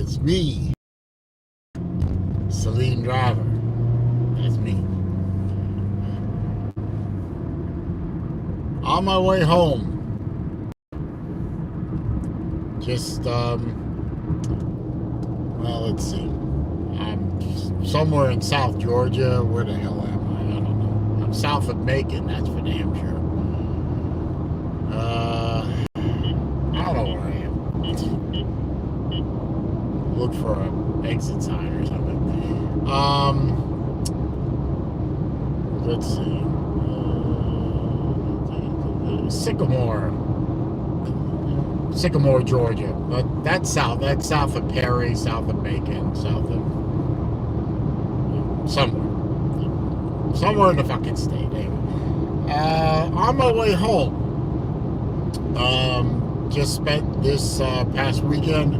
It's me, SaleenDriver. That's me. On my way home. Just, well, let's see. I'm somewhere in South Georgia. Where the hell am I? I don't know. I'm south of Macon, that's for damn sure. I don't know where I am. Look for an exit sign or something. Let's see. Sycamore, Georgia. But that's south. That's south of Perry, south of Macon, south of somewhere in the fucking state. Anyway. On my way home, just spent this past weekend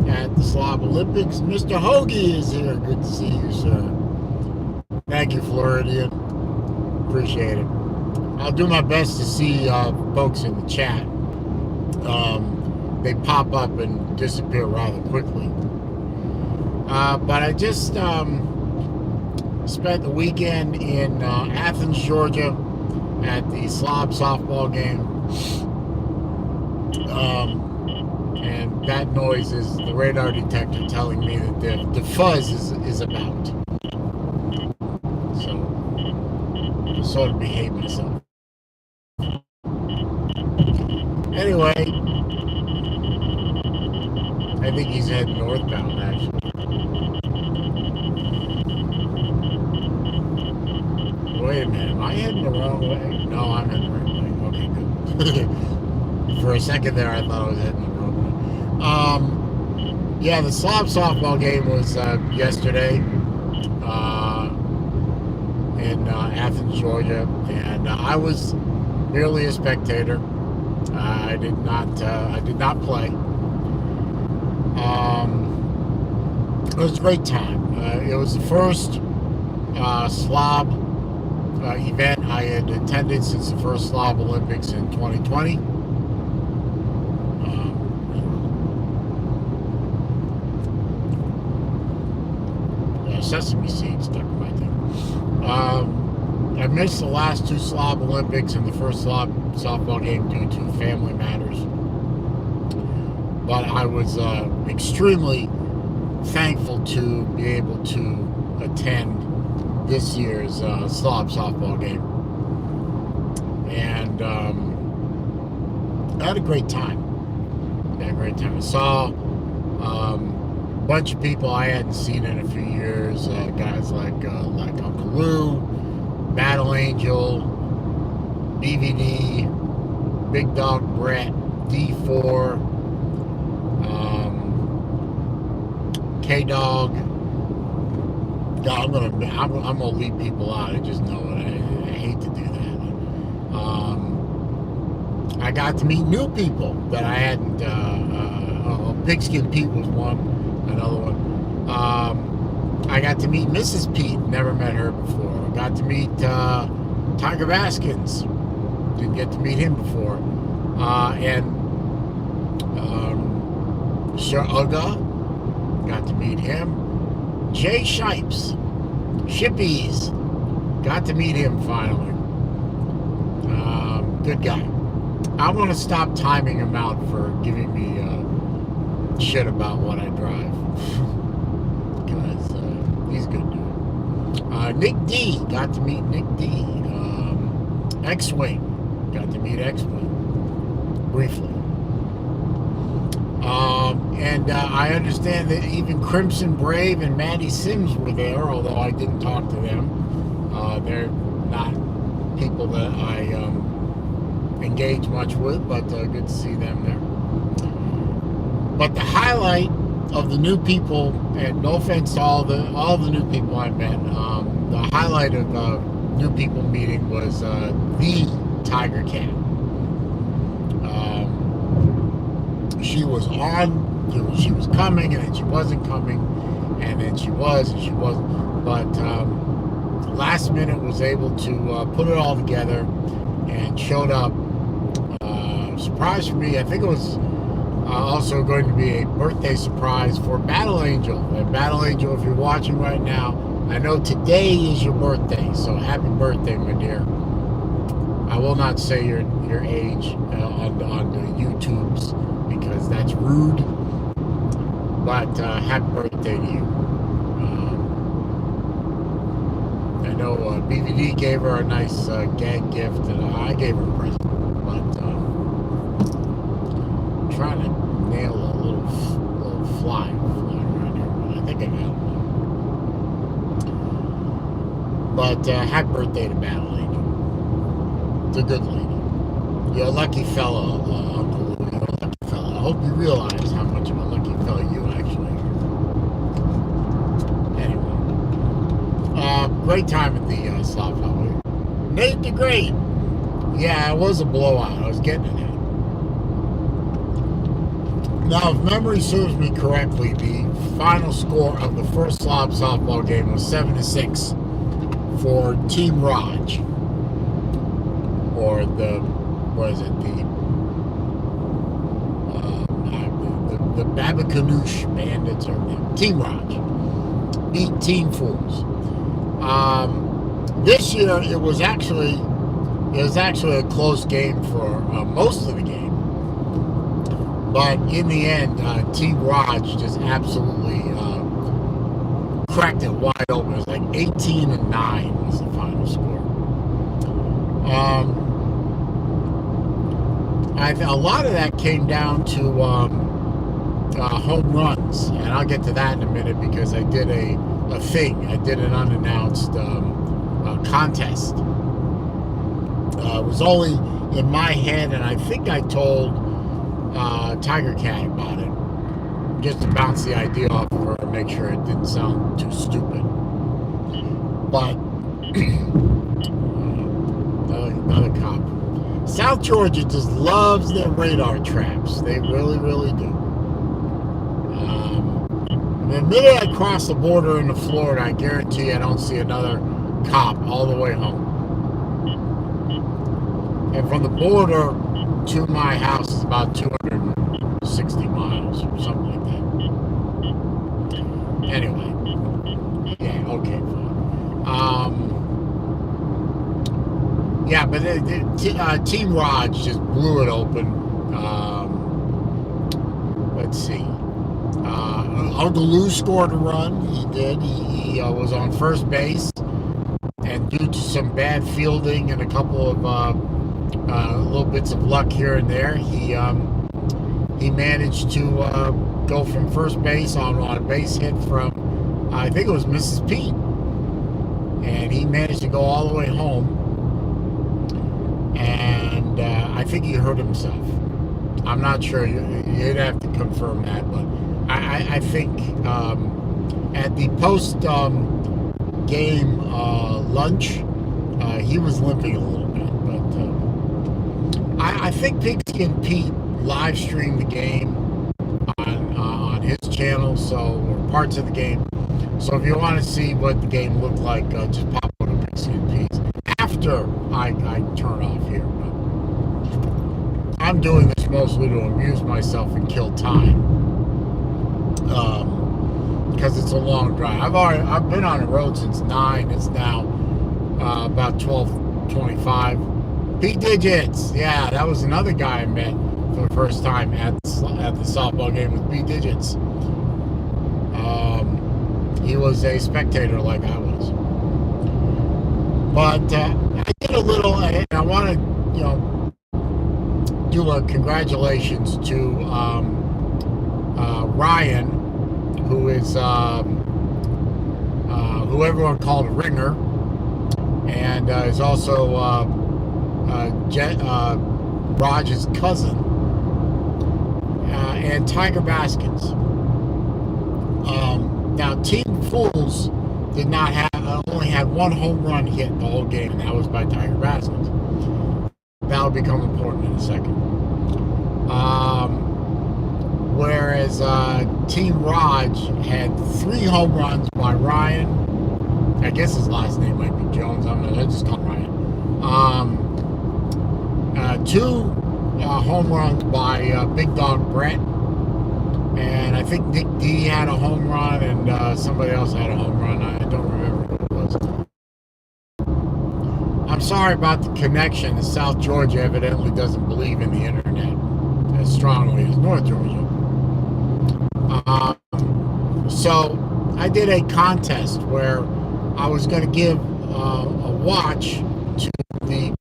at the Slob Olympics. Mr. Hoagie is here. Good to see you, sir. Thank you, Floridian. Appreciate it. I'll do my best to see folks in the chat. They pop up and disappear rather quickly. But I just spent the weekend in Athens, Georgia at the Slob softball game. And that noise is the radar detector telling me that the fuzz is about. So, just sort of behave myself. Anyway, I think he's heading northbound, actually. Wait a minute, am I heading the wrong way? No, I'm heading the right way. Okay, good. For a second there, I thought I was heading the wrong way. Yeah, the Slob softball game was yesterday in Athens, Georgia, and I was merely a spectator. I did not play. It was a great time. It was the first Slob event I had attended since the first Slob Olympics in 2020. Sesame seeds stuck in my thing. I missed the last two Slob Olympics and the first Slob softball game due to family matters. But I was extremely thankful to be able to attend this year's Slob softball game. And I had a great time. I saw a bunch of people I hadn't seen in a few years. Guys like Uncle Lou, Battle Angel, BVD, Big Dog Brett, D4, K-Dog. God, I'm gonna leave people out. I just know it. I hate to do that. I got to meet new people that I hadn't. Pigskin Pete was one. Another one. I got to meet Mrs. Pete. Never met her before. I got to meet Tiger Baskins. Didn't get to meet him before. And Sir Uga. Got to meet him. Jay Shipes. Shippies. Got to meet him finally. Good guy. I'm going to stop timing him out for giving me shit about what I drive. Because he's good dude. Nick D. Got to meet Nick D. X-Wing. Got to meet X-Wing. Briefly. And I understand that even Crimson Brave and Maddie Sims were there, although I didn't talk to them. They're not people that I engage much with, but good to see them there. But the highlight of the new people, and no offense to all the new people I met, the highlight of new people meeting was the Tiger Cat. She was on. She was coming, and then she wasn't coming, and then she was, and she wasn't. But last minute was able to put it all together and showed up. Surprise for me. I think it was Also going to be a birthday surprise for Battle Angel. And Battle Angel, if you're watching right now, I know today is your birthday, so happy birthday, my dear. I will not say your age on the YouTubes because that's rude. But happy birthday to you. I know BVD gave her a nice gag gift, and I gave her a present. But I'm trying to nail a little fly around here. I think I got it. But happy birthday to Battle Angel. It's a good lady. You're a lucky fella, Uncle Lou. You're a lucky fella. I hope you realize how much of a lucky fella you actually are. Anyway. Great time at the slop hall. Nate the Great. Yeah, it was a blowout. I was getting it. Now, if memory serves me correctly, the final score of the first slop softball game was 7-6 for Team Raj. Or the Babacanoosh Bandits or Team Raj beat Team Fools. This year it was actually a close game for most of the game, but in the end, Team Raj just absolutely cracked it wide open. It was like 18-9 was the final score. A lot of that came down to home runs, and I'll get to that in a minute because I did a thing. I did an unannounced contest. It was only in my head, and I think I told Tiger Cat about it, just to bounce the idea off of her and make sure it didn't sound too stupid. But another cop. South Georgia just loves their radar traps. They really, really do. The minute I cross the border into Florida, I guarantee I don't see another cop all the way home. And from the border to my house is about 260 miles or something like that. Anyway. Yeah, okay, fine. Yeah, but Team Raj just blew it open. Let's see. Uncle Lou scored a run. He did. He was on first base, and due to some bad fielding and a couple of little bits of luck here and there, he managed to go from first base on a base hit from I think it was Mrs. Pete, and he managed to go all the way home. And I think he hurt himself. I'm not sure. You'd have to confirm that, but I think at the post-game lunch, he was limping a little bit. But I think Pigskin Pete live streamed the game on his channel, or parts of the game. So if you want to see what the game looked like, just pop on to Pigskin Pete after I turn off here. But I'm doing this mostly to amuse myself and kill time. Because it's a long drive. I've been on the road since 9. It's now about 12:25. P Digits, yeah, that was another guy I met for the first time at the softball game with P Digits. He was a spectator like I was. But I did a little, and I want to, do a congratulations to Ryan, who is who everyone called a ringer, and is also Raj's cousin, and Tiger Baskins. Now, Team Fools did not have, only had one home run hit the whole game, and that was by Tiger Baskins. That'll become important in a second. Whereas Team Raj had 3 home runs by Ryan. I guess his last name might be Jones. I'm gonna just call him Ryan. 2 home runs by Big Dog Brett. And I think Nick D had a home run, and somebody else had a home run. I don't remember who it was. I'm sorry about the connection. South Georgia evidently doesn't believe in the internet as strongly as North Georgia. So I did a contest where I was going to give a watch to the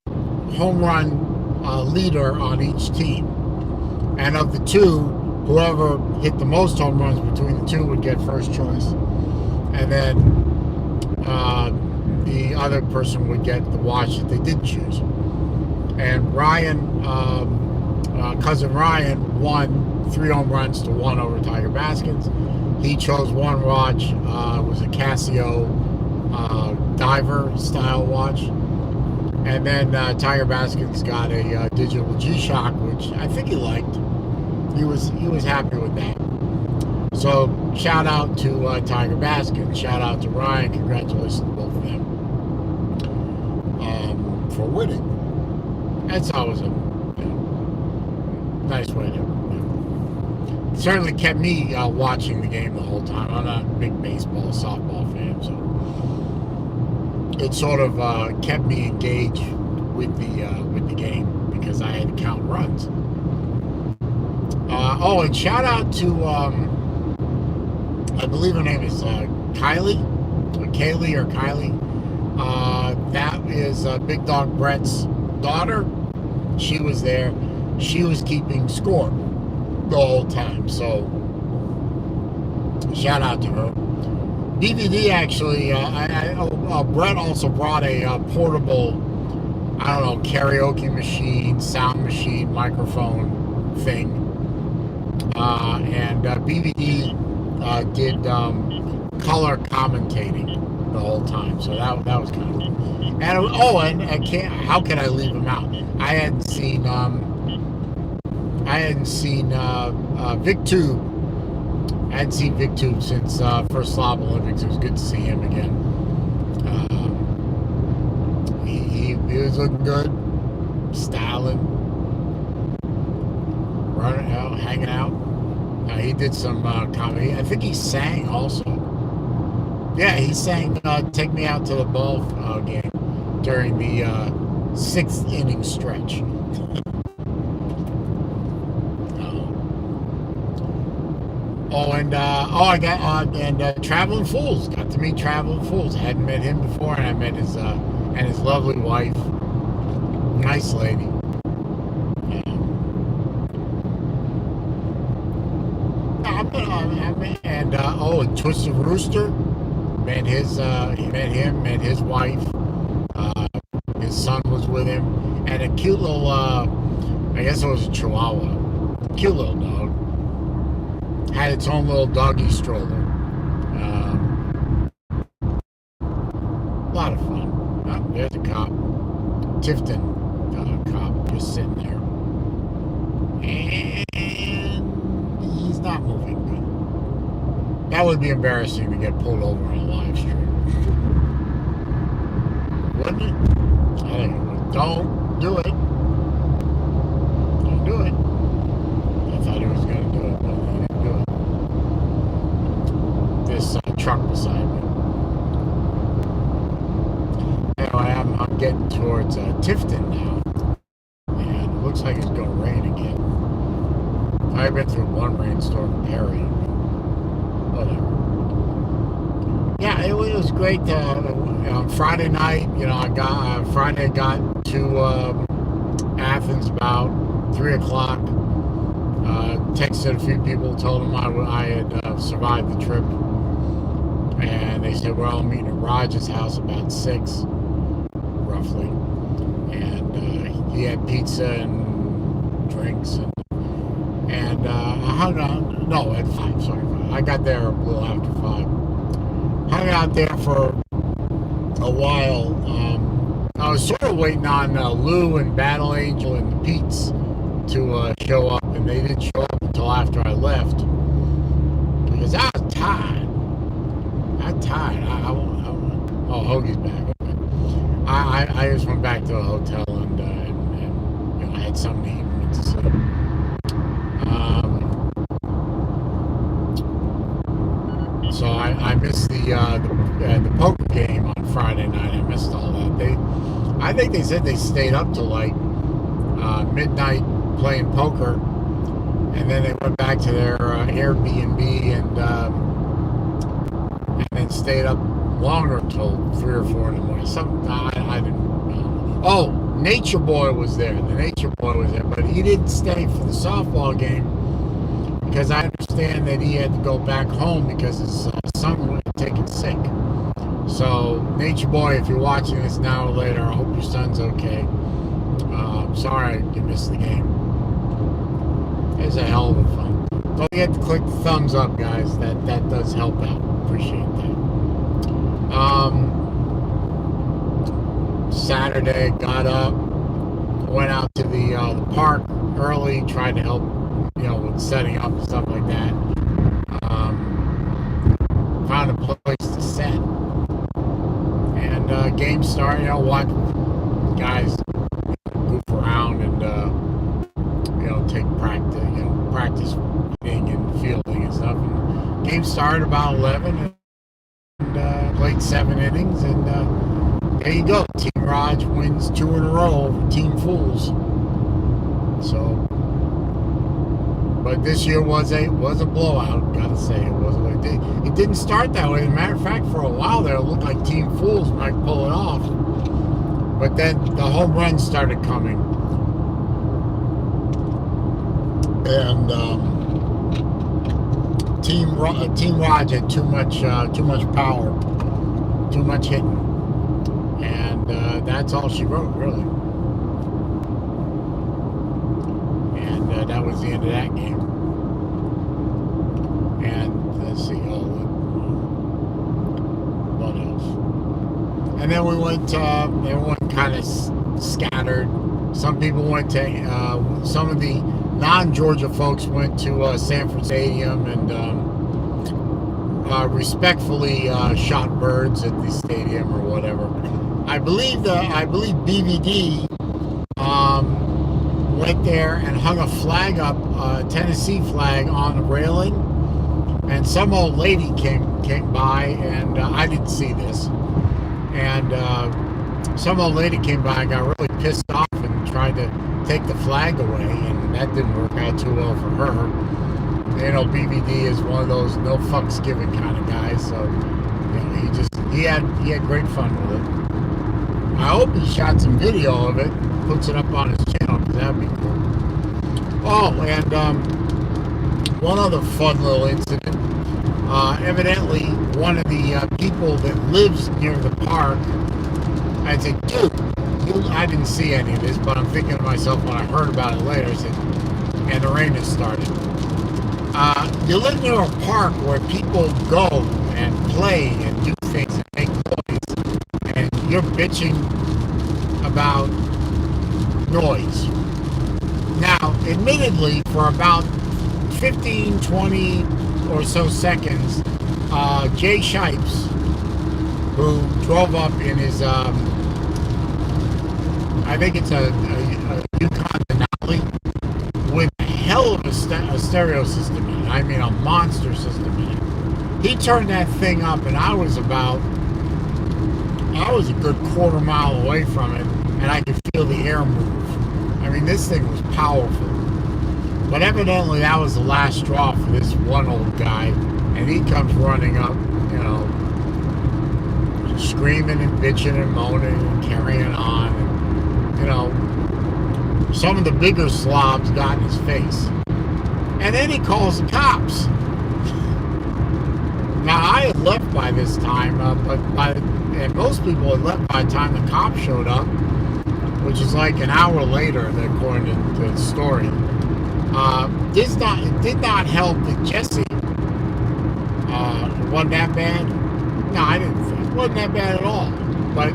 home run leader on each team. And of the two, whoever hit the most home runs between the two would get first choice. And then the other person would get the watch that they did choose. And Ryan, cousin Ryan, won 3 home runs to 1 over Tiger Baskins. He chose one watch. It was a Casio diver style watch. And then Tiger Baskins got a digital G-Shock, which I think he liked. He was happy with that. So shout out to Tiger Baskins. Shout out to Ryan. Congratulations to both of them for winning. That's always a nice way to. Certainly kept me watching the game the whole time. I'm not a big baseball, softball fan, so it sort of kept me engaged with the game because I had to count runs. And shout out to I believe her name is Kylie, or Kaylee or Kylie. That is Big Dog Brett's daughter. She was there. She was keeping score the whole time, so shout out to her. DVD actually, Brett also brought a portable, I don't know, karaoke machine, sound machine, microphone thing, and BVD did color commentating the whole time, so that was kind of cool. And how can I leave him out? I hadn't seen VicTube. I hadn't seen VicTube since first Slob Olympics. It was good to see him again. He was looking good, styling, running out, hanging out. He did some comedy. I think he sang also. Yeah, he sang "Take Me Out to the Ball" game during the 6th inning stretch. Traveling Fools. Got to meet Traveling Fools. I hadn't met him before, and I met his lovely wife. Nice lady. And Twisted Rooster. Met his wife. His son was with him, and a cute little, I guess it was a Chihuahua. Cute little dog. Had its own little doggy stroller. A lot of fun. There's a cop. Tifton cop just sitting there. And he's not moving. That would be embarrassing to get pulled over on a live stream. Wouldn't it? I think it would. Don't do it. Don't do it. I thought he was going to do it, but he didn't do it. This truck beside me. Anyway, I'm getting towards Tifton now, and it looks like it's going to rain again. I've been through one rainstorm in Perry. Whatever. Yeah, it was great. On Friday night, I got to Athens about 3 o'clock. Texted a few people, told them I had survived the trip, and they said we're all meeting at Raj's house about 6, roughly, and he had pizza and drinks, and I hung out. No, at 5. Sorry, 5. I got there a little after 5. Hung out there for a while. I was sort of waiting on Lou and Battle Angel and the Pete's to show up, and they didn't show up until after I left because I was tired. Oh, Hoagie's back. Okay. I just went back to the hotel and I had something to eat and went to sleep. I missed the poker game on Friday night. I missed all that. I think they said they stayed up till like midnight playing poker, and then they went back to their Airbnb and then stayed up longer until 3 or 4 in the morning. I didn't. Oh, Nature Boy was there. The Nature Boy was there, but he didn't stay for the softball game because I understand that he had to go back home because his son was taken sick. So, Nature Boy, if you're watching this now or later, I hope your son's okay. I'm sorry you missed the game. It was a hell of a fun. Don't forget to click the thumbs up, guys. That does help out. Appreciate that. Saturday, got up, went out to the park early, tried to help, with setting up and stuff like that. Found a place to set, and game started. Watch guys goof around and take practice hitting and fielding and stuff. And game started about 11, and played 7 innings, and there you go. Team Raj wins 2 in a row over Team Fools. So, but this year was a blowout. Gotta say, it didn't start that way. As a matter of fact, for a while there, it looked like Team Fools might pull it off. But then the home runs started coming, and Team Raj had too much power, too much hitting. And that's all she wrote, really. And that was the end of that game. And let's see, what else? And then we went. Everyone kind of scattered. Some people went to. Some of the non-Georgia folks went to Sanford Stadium and respectfully shot birds at the stadium or whatever. I believe BVD went there and hung a flag up, a Tennessee flag on the railing, and some old lady came by, and I didn't see this, and some old lady came by and got really pissed off and tried to take the flag away, and that didn't work out too well for her. BVD is one of those no fucks given kind of guys, so he had great fun with it. I hope he shot some video of it, puts it up on his channel, because that'd be cool. Oh, and one other fun little incident. Evidently, one of the people that lives near the park, I said, dude, I didn't see any of this, but I'm thinking to myself when I heard about it later, I said, and the rain has started. You live near a park where people go and play and do things and make noise, and you're bitching about noise. Now, admittedly, for about 15, 20 or so seconds, Jay Shipes, who drove up in his, I think it's a Yukon Denali, with a hell of a stereo system in it. I mean, a monster system in it. He turned that thing up, and I was a good quarter mile away from it, and I could feel the air move. I mean, this thing was powerful. But evidently, that was the last straw for this one old guy, and he comes running up, screaming and bitching and moaning and carrying on. And, some of the bigger slobs got in his face. And then he calls the cops. Now, I had left by this time, and most people had left by the time the cops showed up, which is like an hour later, according to the story. It did not help that Jesse wasn't that bad. No, I didn't think it wasn't that bad at all. But,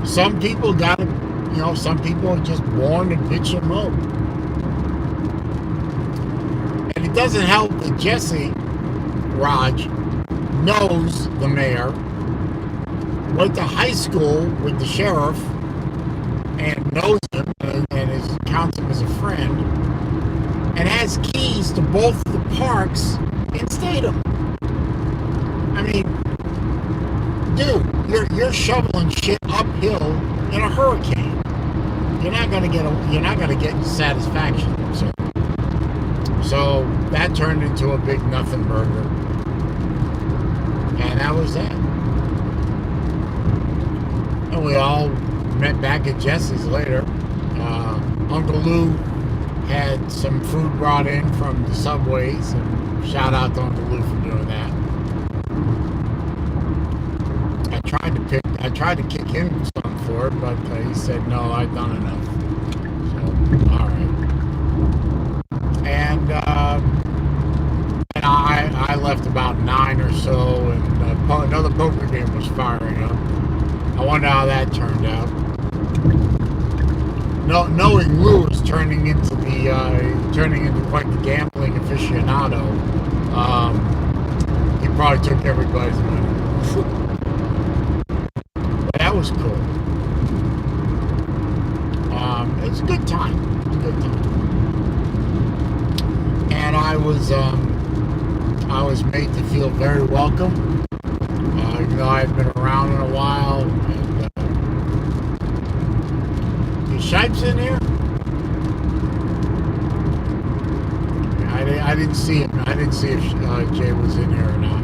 some people got to, some people are just born to bitch and moan. And it doesn't help that Jesse Raj knows the mayor, went to high school with the sheriff, and knows him and counts him as a friend, and has keys to both the parks in Statham. dude, you're shoveling shit uphill in a hurricane. You're not gonna get satisfaction. So that turned into a big nothing burger, and that was that. And we all met back at Jesse's later. Uncle Lou had some food brought in from the Subways, and shout out to Uncle Lou for doing that. I tried to kick him some for it, but he said no, I'd done enough. So all right. And I left about 9 or so, and another poker game was firing up. I wonder how that turned out. Knowing Lou was turning into quite the gambling aficionado, he probably took everybody's money. But that was cool. It's a good time. And I was made to feel very welcome. Even though I had been around in a while. And, is Shipes in here? I didn't see him. I didn't see if Jay was in here or not.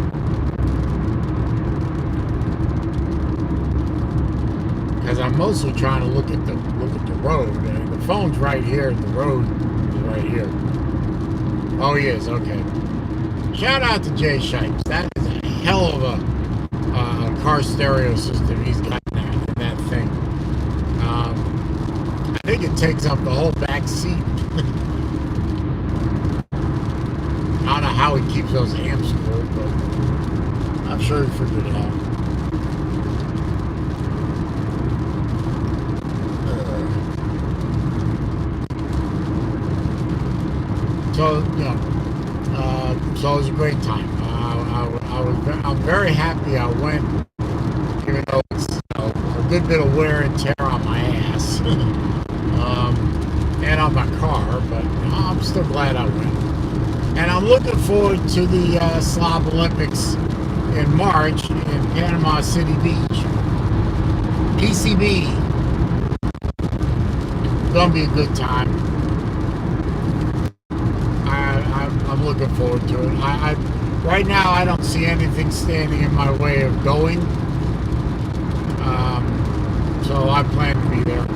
Because I'm mostly trying to look at the road. And the phone's right here. The road is right here. Oh, he is. Okay. Shout out to Jay Shipes. That is a hell of a car stereo system he's got in that thing. I think it takes up the whole back seat. I don't know how he keeps those amps full, but I'm sure he figured it out. So, you know, so it was a great time. I'm very happy I went, even though it's, you know, a good bit of wear and tear on my ass and on my car, but you know, I'm still glad I went. And I'm looking forward to the Slob Olympics in March in Panama City Beach. PCB. Gonna be a good time. I'm looking forward to it. Right now, I don't see anything standing in my way of going. So I plan to be there.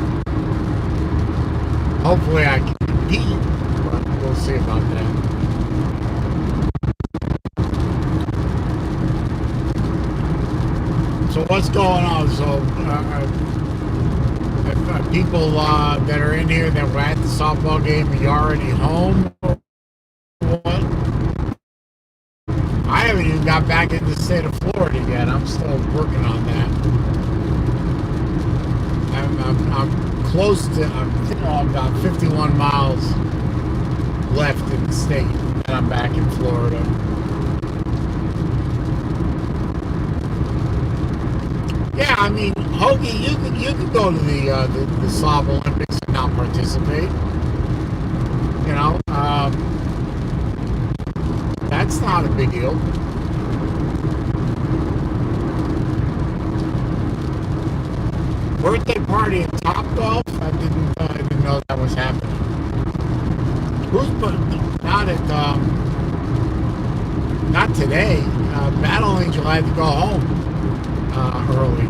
Hopefully I can compete, but we'll see about that. So what's going on? So people that are in here that were at the softball game, are you already home? I haven't even got back in the state of Florida yet. I'm still working on that. I'm close to, I'm about 51 miles left in the state, and I'm back in Florida. Yeah, I mean, Hoagie, you could go to the Slob Olympics and not participate. You know, that's not a big deal. Birthday party at Topgolf? I didn't know that was happening. Who's not at not today. Battle Angel had to go home early.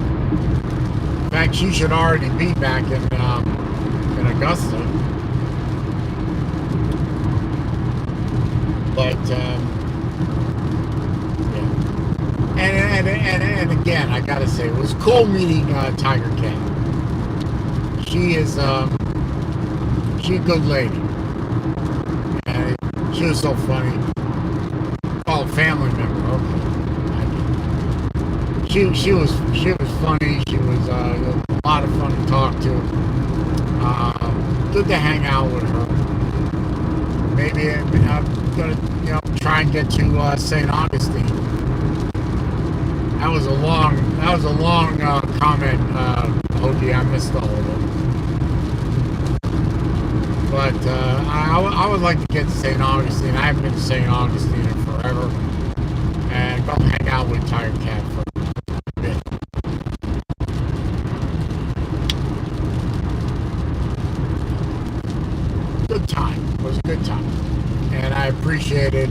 In fact, she should already be back in Augusta. But yeah. And again, I gotta say, it was cool meeting Tiger Cat. She is she a good lady. And she was so funny. Oh, family member. Okay. She was funny. She was a lot of fun to talk to. Good to hang out with her. Maybe I'm gonna try and get to St. Augustine. That was a long comment, Hoagie. I missed all of it. But I would like to get to St. Augustine. I haven't been to St. Augustine in forever. And go hang out with Tiger Cat for a bit. appreciated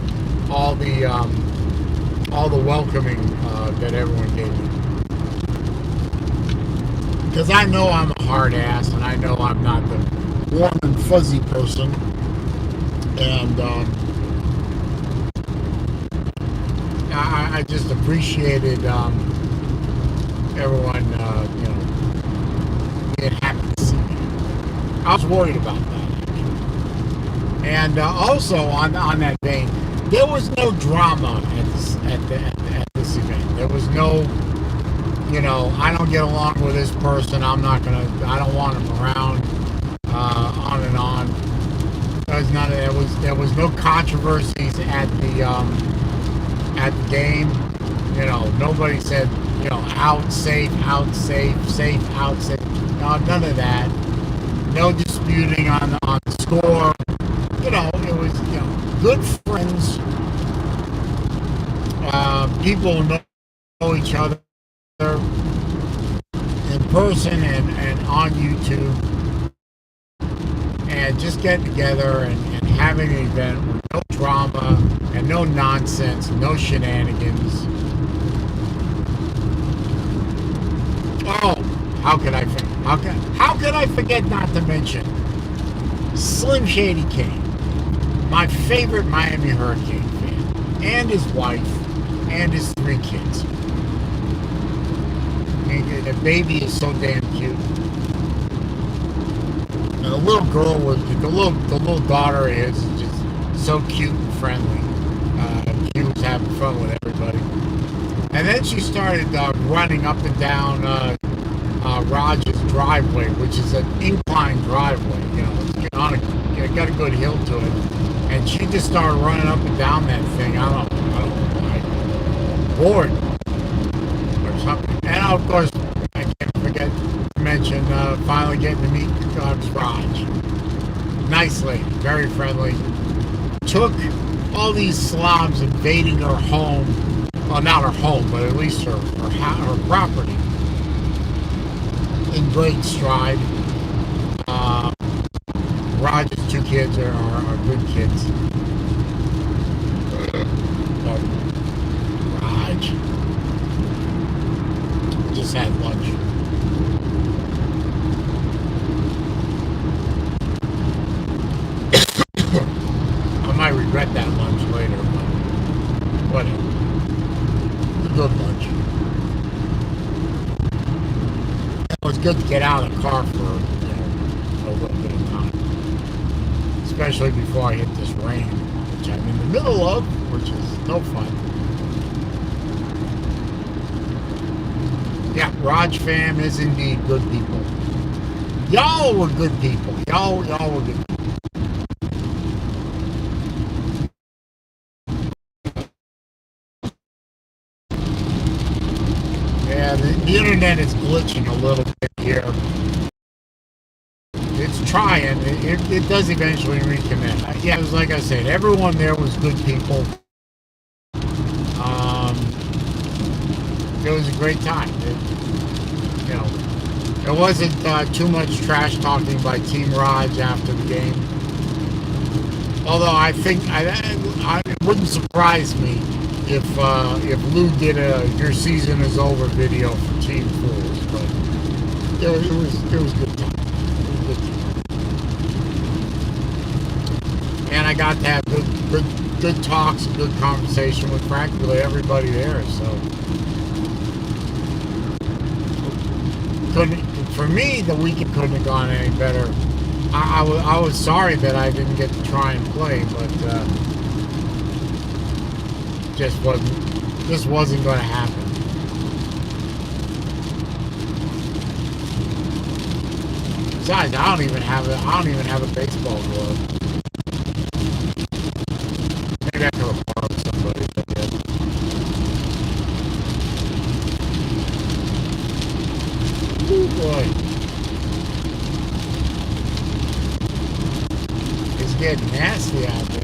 all the welcoming that everyone gave me. Because I know I'm a hard ass, and I know I'm not the warm and fuzzy person. And I just appreciated everyone, being happy to see me. I was worried about that, actually. And also on that vein, there was no drama at this event. There was no, I don't get along with this person. I don't want him around. On and on. There was none of that. There was no controversies at the game. Nobody said, out, safe, safe, out, safe. No, none of that. No disputing on the score. It was, good friends. People know each other in person and on YouTube. And just getting together and having an event with no drama and no nonsense, no shenanigans. Oh, how could I forget not to mention Slim Shady Kane, my favorite Miami Hurricane fan, and his wife, and his 3 kids. The baby is so damn cute. And the little girl the little daughter is just so cute and friendly. She was having fun with everybody. And then she started running up and down Raj's driveway, which is an inclined driveway. It's got a good hill to it. And she just started running up and down that thing. I don't know why. Bored or something. And of course, I can't forget to mention finally getting to meet Raj. Nice lady, very friendly. Took all these slobs invading her home. Well, not her home, but at least her property in great stride. Raj's 2 kids are good kids. But Raj just had lunch. I might regret that lunch later, but whatever. It was a good lunch. It was good to get out of the car for a little bit of time. Especially before I hit this rain, which I'm in the middle of, which is no fun. Yeah, Raj fam is indeed good people. Y'all were good people. Y'all were good people. Yeah, the internet is glitching a little bit here. It's trying. It does eventually reconnect. Yeah, it was like I said, everyone there was good people. It was a great time. There wasn't too much trash talking by Team Raj after the game. Although I think it wouldn't surprise me if Lou did a "Your season is over" video for Team Fools. But it was good time. And I got to have good talks and good conversation with practically everybody there. So for me, the weekend couldn't have gone any better. I was sorry that I didn't get to try and play, but just wasn't going to happen. Besides, I don't even have a baseball glove. Maybe I could have borrowed somebody's, I guess. Oh boy. It's getting nasty out there.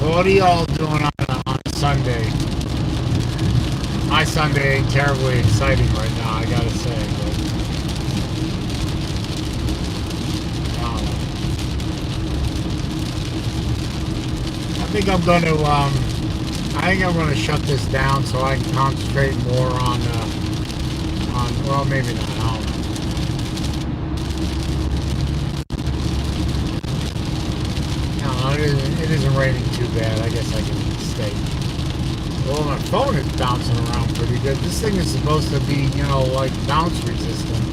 So what are y'all doing on a Sunday? My Sunday ain't terribly exciting right now, I gotta say. But, I think I'm gonna shut this down so I can concentrate more on well, maybe not. I don't know. No, it isn't raining too bad. I guess I can stay. Well, my phone is bouncing around pretty good. This thing is supposed to be, you know, like bounce resistant.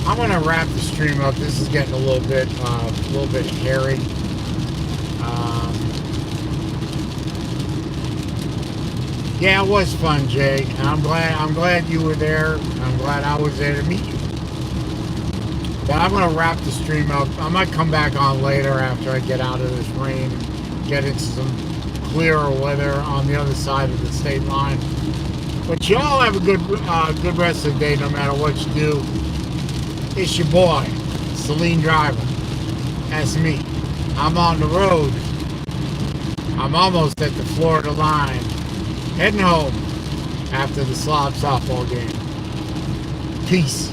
I'm gonna wrap the stream up. This is getting a little bit hairy. Yeah, it was fun, Jay, and I'm glad you were there. I'm glad I was there to meet you. But I'm gonna wrap the stream up. I might come back on later after I get out of this rain and get into some clearer weather on the other side of the state line. But y'all have a good rest of the day, no matter what you do. It's your boy, SaleenDriver. That's me. I'm on the road. I'm almost at the Florida line. Heading home after the Slob softball game. Peace.